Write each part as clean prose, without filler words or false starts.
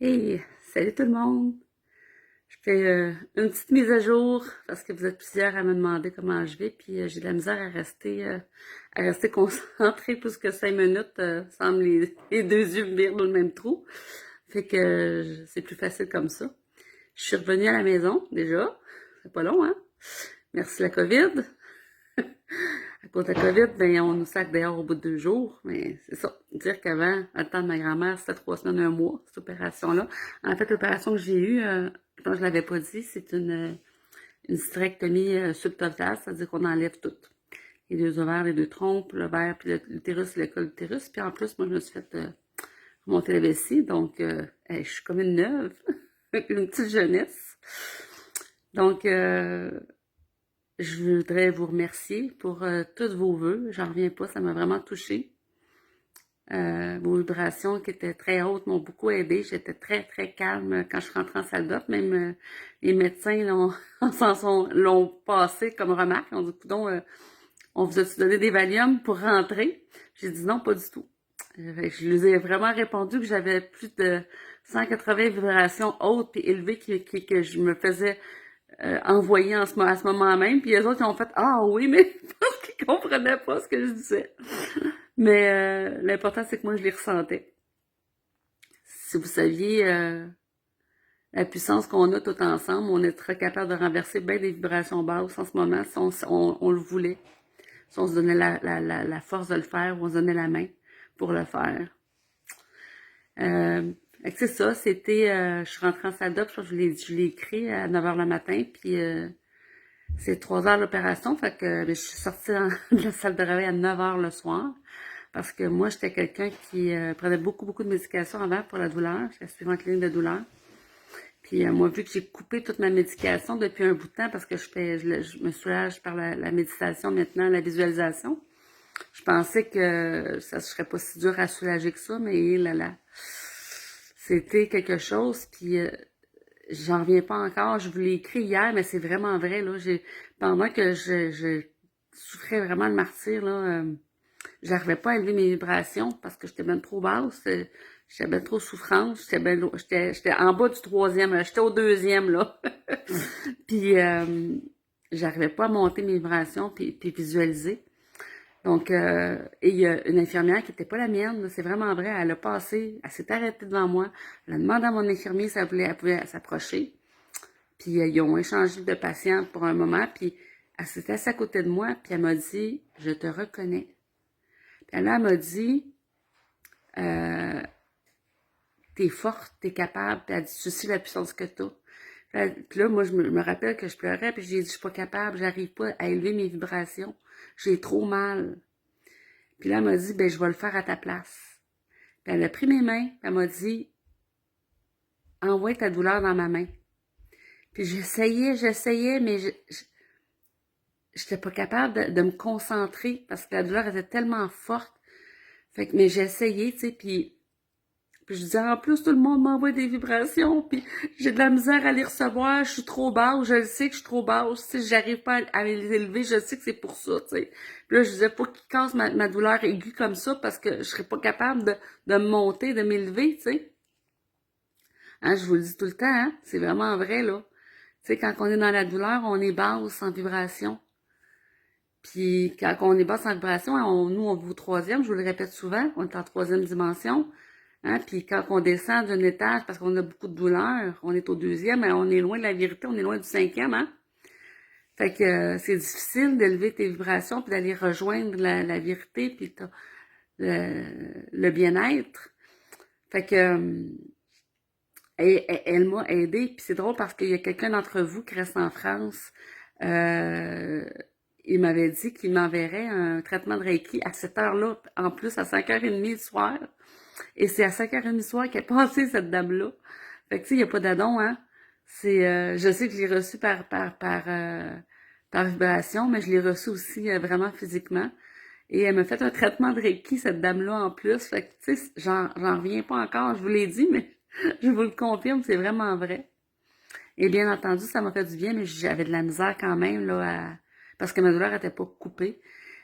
Hey, salut tout le monde! Je fais une petite mise à jour parce que vous êtes plusieurs à me demander comment je vais, puis j'ai de la misère à rester concentrée plus que 5 minutes sans les deux yeux me virer dans le même trou. Fait que c'est plus facile comme ça. Je suis revenue à la maison déjà. C'est pas long, hein? Merci la COVID. À cause de la COVID, ben, on nous sac dehors au bout de 2 jours. Mais c'est ça. Dire qu'avant, à le temps de ma grand-mère, c'était 3 semaines, un mois, cette opération-là. En fait, l'opération que j'ai eue, je pense que je l'avais pas dit, c'est une hystérectomie subtotale, c'est-à-dire qu'on enlève tout. Les deux ovaires, les deux trompes, l'ovaire, puis l'utérus, le col d'utérus. Puis en plus, moi, je me suis fait remonter la vessie. Donc, je suis comme une neuve, avec une petite jeunesse. Donc, je voudrais vous remercier pour tous vos vœux. J'en reviens pas, ça m'a vraiment touchée. Vos vibrations qui étaient très hautes m'ont beaucoup aidé. J'étais très, très calme quand je suis rentrée en salle d'op. Même les médecins l'ont passé comme remarque. On dit, coudonc, on vous a-tu donné des Valium pour rentrer? J'ai dit non, pas du tout. Je lui ai vraiment répondu que j'avais plus de 180 vibrations hautes et élevées que je me faisais envoyer à ce moment même. Puis les autres, ils ont fait «Ah oui», mais je pense qu'ils comprenaient pas ce que je disais. Mais l'important, c'est que moi, je les ressentais. Si vous saviez la puissance qu'on a tout ensemble, on est très capable de renverser bien des vibrations basses en ce moment si on le voulait. Si on se donnait la force de le faire ou on se donnait la main pour le faire. C'est ça, je suis rentrée en salle d'op, je l'ai écrit à 9 h le matin, puis c'est 3 heures l'opération, fait que je suis sortie de la salle de réveil à 9 h le soir. Parce que moi, j'étais quelqu'un qui prenait beaucoup, beaucoup de médication avant pour la douleur. J'étais suivante clinique de douleur. Puis moi, vu que j'ai coupé toute ma médication depuis un bout de temps, parce que je me soulage par la méditation maintenant, la visualisation, je pensais que ça ne serait pas si dur à soulager que ça, mais là, là, c'était quelque chose. Puis j'en reviens pas encore. Je vous l'ai écrit hier, mais c'est vraiment vrai. Là, pendant que je souffrais vraiment le martyr, là, j'arrivais pas à élever mes vibrations parce que j'étais bien trop basse. J'étais bien trop souffrante. J'étais en bas du troisième. J'étais au deuxième, là. Puis, j'arrivais pas à monter mes vibrations puis visualiser. Donc, et il y a une infirmière qui était pas la mienne, c'est vraiment vrai. Elle a passé, elle s'est arrêtée devant moi. Elle a demandé à mon infirmier si elle pouvait s'approcher. Puis, ils ont échangé de patients pour un moment. Puis, elle s'est assise à côté de moi. Puis, elle m'a dit, je te reconnais. Puis là, elle m'a dit, euh, t'es forte, t'es capable. Puis elle dit, tu sais la puissance que t'as. Puis là, moi, je me rappelle que je pleurais, puis j'ai dit, je suis pas capable, j'arrive pas à élever mes vibrations. J'ai trop mal. Puis là, elle m'a dit, ben, je vais le faire à ta place. Puis elle a pris mes mains, puis elle m'a dit, envoie ta douleur dans ma main. Puis j'essayais, mais j'étais pas capable de me concentrer parce que la douleur était tellement forte. Fait que, mais j'ai essayé, tu sais, puis je disais, en plus, tout le monde m'envoie des vibrations, puis j'ai de la misère à les recevoir, je suis trop basse, je le sais que je suis trop basse, tu sais, j'arrive pas à les élever, je sais que c'est pour ça, tu sais. Puis là, je disais, pas qu'ils cassent ma douleur aiguë comme ça, parce que je serais pas capable de me monter, de m'élever, tu sais. Hein, je vous le dis tout le temps, hein, c'est vraiment vrai, là. Tu sais, quand on est dans la douleur, on est basse en vibration. Puis quand on est basse en vibration, nous, on vit au troisième, je vous le répète souvent, on est en troisième dimension. Hein? Puis quand on descend d'un étage, parce qu'on a beaucoup de douleur, on est au deuxième, mais on est loin de la vérité, on est loin du cinquième. Hein? Fait que c'est difficile d'élever tes vibrations, puis d'aller rejoindre la vérité, puis le bien-être. Fait que elle m'a aidée, puis c'est drôle parce qu'il y a quelqu'un d'entre vous qui reste en France. Euh, il m'avait dit qu'il m'enverrait un traitement de Reiki à cette heure-là, en plus à 5h30 du soir. Et c'est à 5h30 du soir qu'est passée cette dame-là. Fait que tu sais, il n'y a pas d'adon, hein. Je sais que je l'ai reçu par vibration, mais je l'ai reçu aussi vraiment physiquement. Et elle m'a fait un traitement de Reiki, cette dame-là, en plus. Fait que, tu sais, j'en reviens pas encore. Je vous l'ai dit, mais je vous le confirme, c'est vraiment vrai. Et bien entendu, ça m'a fait du bien, mais j'avais de la misère quand même, là, parce que ma douleur n'était pas coupée.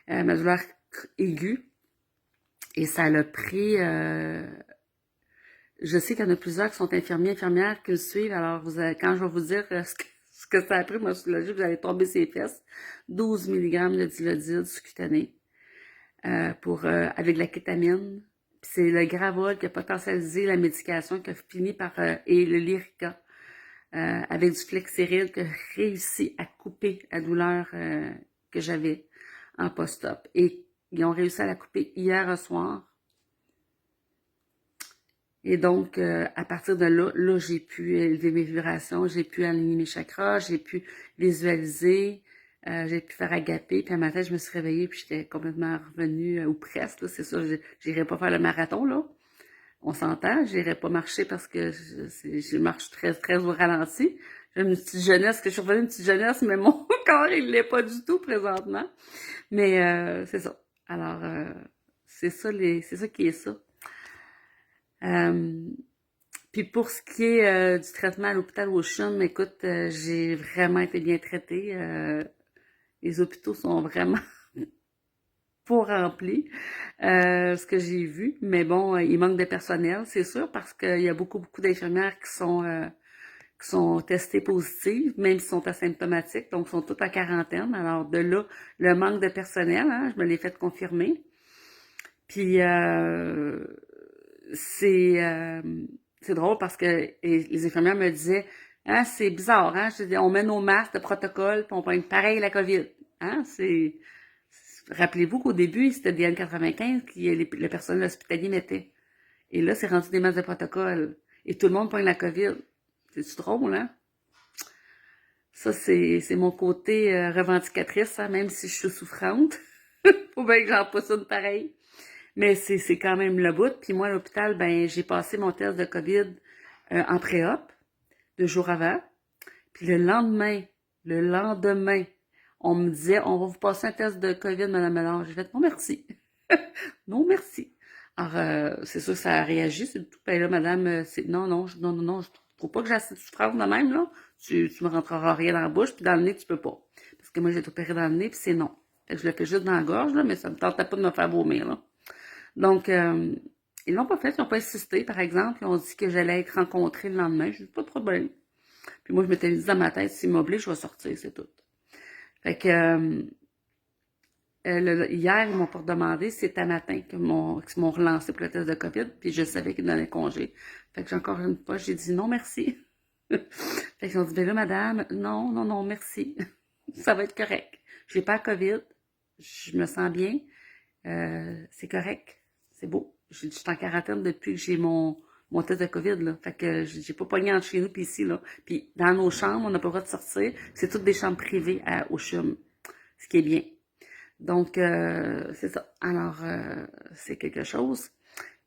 Ma douleur aiguë. Et ça l'a pris, je sais qu'il y en a plusieurs qui sont infirmiers, infirmières qui le suivent. Alors, quand je vais vous dire ce que ça a pris, moi, je vous allez tomber ses fesses. 12 milligrammes de dilodil sous-cutané avec de la kétamine. Puis c'est le Gravol qui a potentialisé la médication qui a fini par... et le Lyrica, avec du Flexeril qui a réussi à couper la douleur que j'avais en post-op. Et ils ont réussi à la couper hier au soir. Et donc, à partir de là, j'ai pu élever mes vibrations, j'ai pu aligner mes chakras, j'ai pu visualiser, j'ai pu faire agapé. Puis un matin, je me suis réveillée, puis j'étais complètement revenue, ou presque, là, c'est ça, j'irai pas faire le marathon, là. On s'entend, j'irai pas marcher parce que je marche très, très au ralenti. J'ai une petite jeunesse, que je suis revenue une petite jeunesse, mais mon corps, il l'est pas du tout présentement. Mais c'est ça. Alors, c'est ça qui est ça. Euh, Puis pour ce qui est du traitement à l'hôpital au CHUM, écoute, j'ai vraiment été bien traitée. Les hôpitaux sont vraiment pas remplis, ce que j'ai vu. Mais bon, il manque de personnel, c'est sûr, parce qu'il y a beaucoup, beaucoup d'infirmières qui sont testées positives, même s'ils sont asymptomatiques, donc sont toutes en quarantaine. Alors de là, le manque de personnel, hein, je me l'ai fait confirmer. Puis c'est drôle parce que les infirmières me disaient, hein, c'est bizarre, hein, je dis, on met nos masques de protocole puis on prend pareil la COVID, hein, rappelez-vous qu'au début c'était des N95 que le personnel hospitalier mettait, et là c'est rendu des masques de protocole et tout le monde prend la COVID, c'est drôle, hein. Ça c'est mon côté revendicatrice, hein, même si je suis souffrante, faut bien que j'en pousse une pareille. Mais c'est quand même le bout. Puis moi, à l'hôpital, ben j'ai passé mon test de COVID en pré-op, 2 jours avant. Puis le lendemain, on me disait, on va vous passer un test de COVID, Madame Mélange. J'ai fait, non, merci. Non, merci. Alors, c'est sûr que ça a réagi, c'est tout. Ben là, Madame, non, je trouve pas que j'ai assez de souffrance de même, là. Tu me rentreras rien dans la bouche, puis dans le nez, tu peux pas. Parce que moi, j'ai été opérée dans le nez, puis c'est non. Fait que je le fais juste dans la gorge, là, mais ça me tentait pas de me faire vomir, là. Donc, ils l'ont pas fait, ils n'ont pas insisté, par exemple. Ils ont dit que j'allais être rencontrée le lendemain. Je dis, pas de problème. Puis moi, je m'étais dit dans ma tête, s'il m'oblige, je vais sortir, c'est tout. Fait que, hier, ils m'ont pas demandé, c'était matin qu'ils m'ont relancé pour le test de COVID, puis je savais qu'ils donnaient congé. Fait que encore une fois, j'ai dit non, merci. Fait qu'ils ont dit, ben là, madame, non, merci. Ça va être correct. J'ai pas la COVID, je me sens bien, c'est correct, c'est beau. Je suis en quarantaine depuis que j'ai mon test de COVID, là. Fait que j'ai pas pogné entre chez nous puis ici, là. Puis dans nos chambres, on n'a pas le droit de sortir. C'est toutes des chambres privées au CHUM, ce qui est bien. Donc, c'est ça. Alors, c'est quelque chose.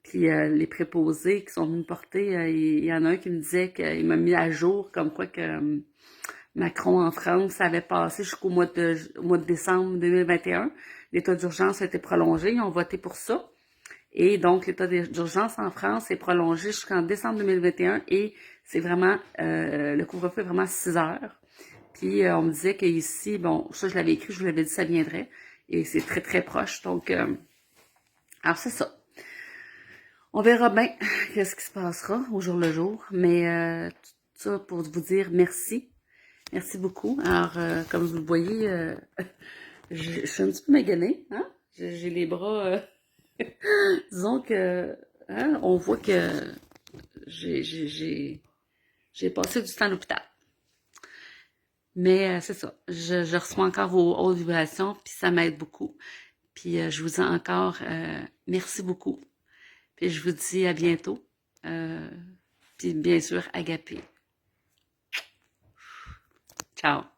Puis les préposés qui sont venus me porter, il y en a un qui me disait qu'il m'a mis à jour comme quoi que Macron en France avait passé jusqu'au mois de décembre 2021. L'état d'urgence a été prolongé, ils ont voté pour ça. Et donc, l'état d'urgence en France est prolongé jusqu'en décembre 2021 et c'est vraiment, le couvre-feu est vraiment 6 heures. Puis, on me disait qu'ici, bon, ça, je l'avais écrit, je vous l'avais dit, ça viendrait. Et c'est très, très proche. Donc, alors, c'est ça. On verra bien qu'est-ce qui se passera au jour le jour. Mais, tout ça pour vous dire merci. Merci beaucoup. Alors, comme vous le voyez, je suis un petit peu maganée, hein? J'ai les bras, disons que, hein, on voit que j'ai passé du temps à l'hôpital. Mais c'est ça, je reçois encore vos hautes vibrations, puis ça m'aide beaucoup. Puis je vous dis encore merci beaucoup. Puis je vous dis à bientôt. Puis bien sûr, agapé. Ciao.